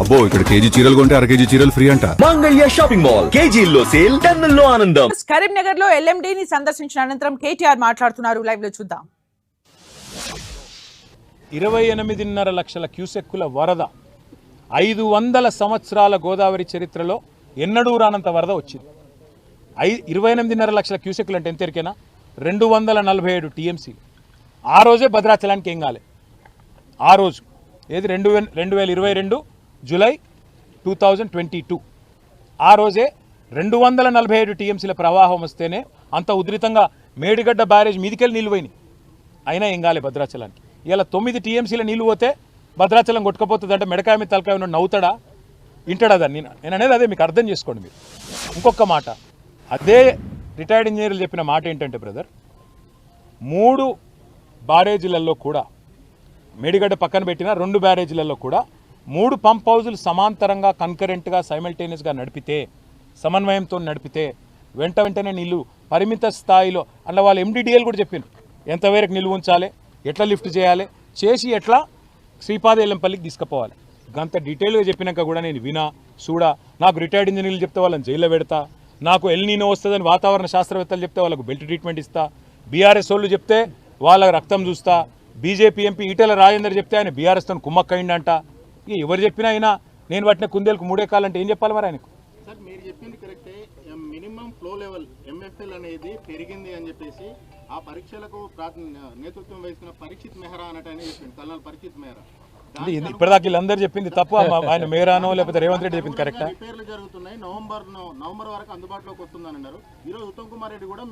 అబ్బో ఇక్కడ కేజీ చీరలు కొంటే అర కేజీ చీరలు ఫ్రీ అంట. మంగళ్య షాపింగ్ మాల్, కేజీల్లో సేల్, టన్నుల్లో ఆనందం. కరీంనగర్ లో ఎల్ఎండిని సందర్శించిన అనంతరం కేటీఆర్ మాట్లాడుతున్నారు. లైవ్ లో చూద్దాం. 28.5 లక్షల క్యూసెక్కుల వరద 500 సంవత్సరాల గోదావరి చరిత్రలో ఎన్నడూ రానంత వరద వచ్చింది. 28.5 లక్షల క్యూసెక్కులు అంటే ఎంతరికైనా 247 టీఎంసీ. ఆ రోజే భద్రాచలానికి ఏం కాలే. ఆ రోజు ఏది 2022 జూలై 2022 ఆ రోజే 247 టీఎంసీల ప్రవాహం వస్తేనే అంత ఉధృతంగా మేడిగడ్డ బ్యారేజ్ మీదికెళ్ళి నీళ్ళు పోయినాయి. అయినా ఏం కాలే భద్రాచలానికి. ఇలా 9 టీఎంసీల నీళ్ళు పోతే భద్రాచలం కొట్టుకపోతుంది అంటే మెడకాయ మీద తలకాయ ఉన్న నవ్వుతాడా, వింటాడా? దాన్ని నేను అనేది అదే, మీకు అర్థం చేసుకోండి. మీరు ఇంకొక మాట, అదే రిటైర్డ్ ఇంజనీర్లు చెప్పిన మాట ఏంటంటే బ్రదర్, 3 బ్యారేజీలలో కూడా మేడిగడ్డ పక్కన పెట్టిన 2 బ్యారేజీలలో కూడా 3 పంప్ హౌజులు సమాంతరంగా కన్కరెంట్గా సైమల్టేనియస్గా నడిపితే, సమన్వయంతో నడిపితే వెంటనే నీళ్ళు పరిమిత స్థాయిలో అన్న వాళ్ళు ఎండిడిఎల్ కూడా చెప్పిండ్రు ఎంతవరకు నిల్వ ఉంచాలి, ఎట్లా లిఫ్ట్ చేయాలి, చేసి ఎట్లా శ్రీపాదెల్లంపల్లికి తీసుకుపోవాలి. గంత డీటెయిల్గా చెప్పినాక కూడా నేను వినా చూడా. నాకు రిటైర్డ్ ఇంజనీర్లు చెప్తే వాళ్ళని జైల్లో పెడతా, నాకు ఎల్నీనో వస్తుందని వాతావరణ శాస్త్రవేత్తలు చెప్తే వాళ్ళకు బెల్ట్ ట్రీట్మెంట్ ఇస్తా, బీఆర్ఎస్ వాళ్ళు చెప్తే వాళ్ళ రక్తం చూస్తా, బీజేపీ ఎంపీ ఈటెల రాజేందర్ చెప్తే ఆయన బీఆర్ఎస్తో కుమ్మక్కయిండంట. ఇక ఎవరు చెప్పినా అయినా నేను పట్టిన కుందేలకు 3 ఎకరాలంటే ఏం చెప్పాలి మరి ఆయనకు? సార్ మీరు చెప్పింది కరెక్టే. మినిమం ఫ్లో లెవెల్ ఎంఎఫ్ఎల్ అనేది పెరిగింది అని చెప్పేసి ఆ పరీక్షలకు నేతృత్వం వహిస్తున్న పరీక్షిత్ మెహ్రా అన్నట్టు ఆయన చెప్పింది, కల్నల్ పరీక్షిత్ మెహ్రా. ఇప్పటిదాకా వీళ్ళందరూ చెప్పింది తప్పు, ఆయన మేరానో లేకపోతే రేవంత్ రెడ్డి చెప్పింది కరెక్టా? రిపేర్లు జరుగుతున్నాయి, నవంబర్ వరకు అందుబాటులోకి వస్తుందని అన్నారు. ఈరోజు ఉత్తమ్ కుమార్ రెడ్డి కూడా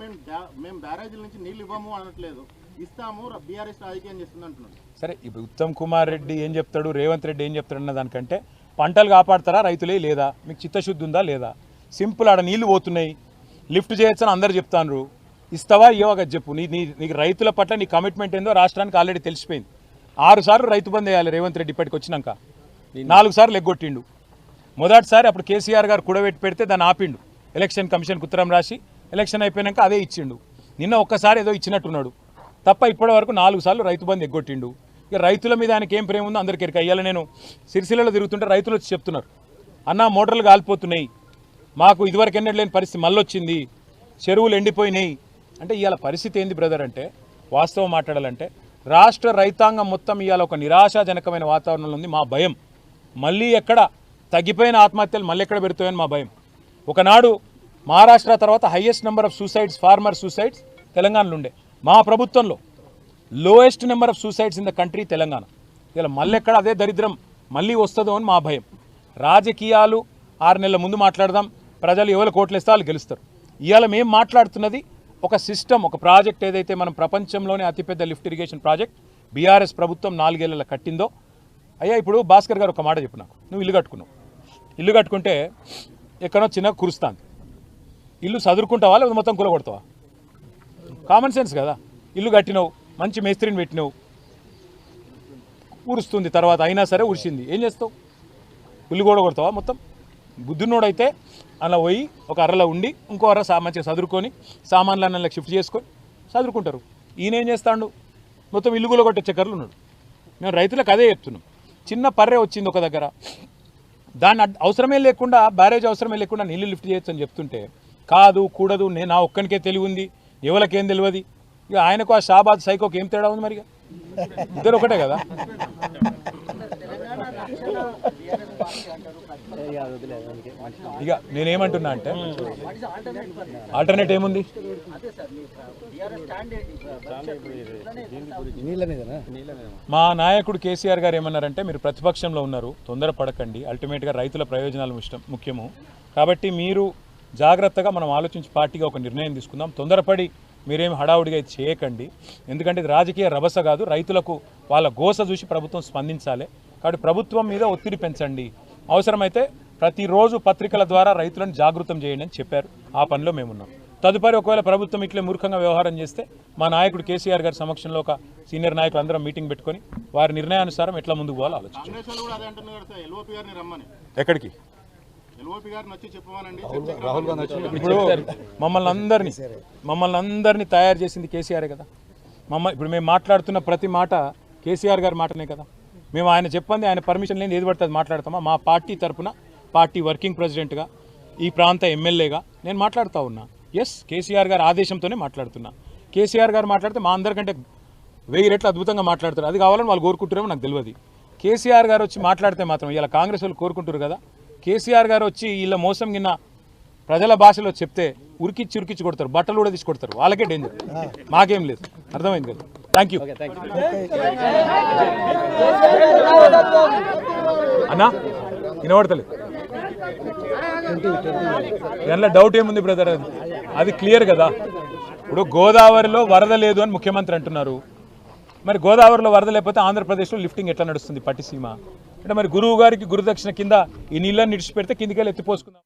మేము బ్యారేజీల నుంచి నీళ్ళు ఇవ్వము అనట్లేదు, ఇస్తాము, బీఆర్ఎస్ రాజకీయం చేస్తుంది అంటున్నారు. సరే, ఇప్పుడు ఉత్తమ్ కుమార్ రెడ్డి ఏం చెప్తాడు, రేవంత్ రెడ్డి ఏం చెప్తాడు అన్న దానికంటే పంటలు కాపాడతారా రైతులే లేదా, మీకు చిత్తశుద్ధి ఉందా లేదా? సింపుల్, ఆడ నీళ్లు పోతున్నాయి, లిఫ్ట్ చేయొచ్చని అందరు చెప్తాను, ఇస్తావా ఇవ్వగా చెప్పు. నీకు రైతుల పట్ల నీ కమిట్మెంట్ ఏందో రాష్ట్రానికి ఆల్రెడీ తెలిసిపోయింది. 6 సార్లు రైతు బంద్ వేయాలి రేవంత్ రెడ్డి ఇప్పటికి వచ్చినాక, 4 సార్లు ఎగ్గొట్టిండు. మొదటిసారి అప్పుడు కేసీఆర్ గారు కూడబెట్టి పెడితే దాన్ని ఆపిండు, ఎలక్షన్ కమిషన్కి ఉత్తరం రాసి ఎలక్షన్ అయిపోయాక అదే ఇచ్చిండు. నిన్న ఒక్కసారి ఏదో ఇచ్చినట్టున్నాడు తప్ప ఇప్పటి వరకు 4 సార్లు రైతు బంద్ ఎగ్గొట్టిండు. ఇక రైతుల మీద ఆయనకి ఏం ప్రేమ ఉందో అందరికీ ఎరిక. ఇవాళ నేను సిరిసిల్లలో తిరుగుతుంటే రైతులు వచ్చి చెప్తున్నారు, అన్న మోటార్లు కాలిపోతున్నాయి, మాకు ఇదివరకు ఎన్నడూ లేని పరిస్థితి మళ్ళీ వచ్చింది, చెరువులు ఎండిపోయినాయి అంటే ఇవాళ పరిస్థితి ఏంది బ్రదర్ అంటే, వాస్తవం మాట్లాడాలంటే రాష్ట్ర రైతాంగం మొత్తం ఇవాళ ఒక నిరాశాజనకమైన వాతావరణంలో ఉంది. మా భయం మళ్ళీ ఎక్కడ తగ్గిపోయిన ఆత్మహత్యలు మళ్ళీ ఎక్కడ పెడుతాయని మా భయం. ఒకనాడు మహారాష్ట్ర తర్వాత highest number of suicides, farmer suicides తెలంగాణలో ఉండే. మా ప్రభుత్వంలో lowest number of suicides in the country Telangana. ఇలా మళ్ళీ ఎక్కడ అదే దరిద్రం మళ్ళీ వస్తుందో అని మా భయం. రాజకీయాలు 6 నెలల ముందు మాట్లాడదాం, ప్రజలు ఎవరు కోట్లేస్తే వాళ్ళు గెలుస్తారు. ఇవాళ మేము మాట్లాడుతున్నది ఒక సిస్టమ్, ఒక ప్రాజెక్ట్ ఏదైతే మనం ప్రపంచంలోనే అతిపెద్ద లిఫ్ట్ ఇరిగేషన్ ప్రాజెక్ట్ బీఆర్ఎస్ ప్రభుత్వం 4 ఏళ్లలో కట్టిందో. అయ్యా ఇప్పుడు భాస్కర్ గారు ఒక మాట చెప్పు, నాకు నువ్వు ఇల్లు కట్టుకున్నావు, ఇల్లు కట్టుకుంటే ఎక్కడో చిన్నగా కురుస్తాను, ఇల్లు చదువుకుంటావా లేదా మొత్తం కూలగొడతావా? కామన్ సెన్స్ కదా. ఇల్లు కట్టినావు, మంచి మేస్త్రిని పెట్టినావు, ఉరుస్తుంది తర్వాత అయినా సరే ఉరిసింది, ఏం చేస్తావు? ఇల్లు కూడా కొడతావా? మొత్తం బుద్ధున్నోడైతే అలా పోయి ఒక అరలో ఉండి ఇంకో అర మంచిగా చదువుకొని సామాన్లు అన్న షిఫ్ట్ చేసుకొని చదువుకుంటారు. ఈయన ఏం చేస్తాడు? మొత్తం ఇల్లు కూడా కొట్టే చక్కర్లు ఉన్నాడు. మేము రైతులకు అదే చెప్తున్నాం. చిన్న పర్రె వచ్చింది ఒక దగ్గర, దాన్ని అవసరమే లేకుండా, బ్యారేజ్ అవసరమే లేకుండా నీళ్ళు లిఫ్ట్ చేయొచ్చు అని చెప్తుంటే కాదు కూడదు, నేను నా ఒక్కనికే తెలివి ఉంది, ఎవరికేం తెలియదు. ఇక ఆయనకు ఆ షాబాద్ సైకోకి ఏం తేడా ఉంది? మరి ఇద్దరు ఒకటే కదా. ఇక నేనేమంటున్నా అంటే ఆల్టర్నేట్ ఏముంది? మా నాయకుడు కేసీఆర్ గారు ఏమన్నారంటే, మీరు ప్రతిపక్షంలో ఉన్నారు, తొందరపడకండి, అల్టిమేట్గా రైతుల ప్రయోజనాలు ముఖ్యము కాబట్టి మీరు జాగ్రత్తగా మనం ఆలోచించి పార్టీగా ఒక నిర్ణయం తీసుకుందాం, తొందరపడి మీరేం హడావుడిగా ఇది చేయకండి, ఎందుకంటే ఇది రాజకీయ రభస కాదు, రైతులకు వాళ్ళ గోస చూసి ప్రభుత్వం స్పందించాలి కాబట్టి ప్రభుత్వం మీద ఒత్తిడి పెంచండి, అవసరమైతే ప్రతిరోజు పత్రికల ద్వారా రైతులను జాగృతం చేయండి అని చెప్పారు. ఆ పనిలో మేమున్నాం. తదుపరి ఒకవేళ ప్రభుత్వం ఇట్లే మూర్ఖంగా వ్యవహారం చేస్తే మా నాయకుడు కేసీఆర్ గారి సమక్షంలో ఒక సీనియర్ నాయకులు అందరం మీటింగ్ పెట్టుకొని వారి నిర్ణయానుసారం ఎట్లా ముందుకు పోవాలో ఆలోచించారు. ఎక్కడికి? ఇప్పుడు మమ్మల్ని అందరినీ తయారు చేసింది కేసీఆర్ కదా. ఇప్పుడు మేము మాట్లాడుతున్న ప్రతి మాట కేసీఆర్ గారి మాటనే కదా. మేము ఆయన చెప్పండి ఆయన పర్మిషన్ లేని ఏది పడుతుంది మాట్లాడతామా? మా పార్టీ తరపున పార్టీ వర్కింగ్ ప్రెసిడెంట్గా ఈ ప్రాంత ఎమ్మెల్యేగా నేను మాట్లాడుతూ ఉన్నా. ఎస్, కేసీఆర్ గారి ఆదేశంతోనే మాట్లాడుతున్నా. కేసీఆర్ గారు మాట్లాడితే మా అందరికంటే 1000 రెట్లు అద్భుతంగా మాట్లాడతారు. అది కావాలని వాళ్ళు కోరుకుంటారేమో నాకు తెలియదు. కేసీఆర్ గారు వచ్చి మాట్లాడితే మాత్రం ఇలా కాంగ్రెస్ వాళ్ళు కోరుకుంటారు కదా. కేసీఆర్ గారు వచ్చి వీళ్ళ మోసం కింద ప్రజల భాషలో చెప్తే ఉరికిచ్చి కొడతారు, బట్టలు కూడా తీసి కొడతారు. వాళ్ళకే డేంజర్, మాకేం లేదు. అర్థమైంది కదా? థ్యాంక్ యూ అన్నా. వినబడతలేదు దానిలో డౌట్ ఏముంది బ్రదర్? అది క్లియర్ కదా. ఇప్పుడు గోదావరిలో వరద లేదు అని ముఖ్యమంత్రి అంటున్నారు. మరి గోదావరిలో వరద లేకపోతే ఆంధ్రప్రదేశ్లో లిఫ్టింగ్ ఎట్లా నడుస్తుంది పట్టిసీమ అంటే? మరి గురువు గారికి గురుదక్షిణ కింద ఈ నీళ్ళని నిడిచిపెడితే కిందికి వెళ్ళి ఎత్తిపోసుకుందాం.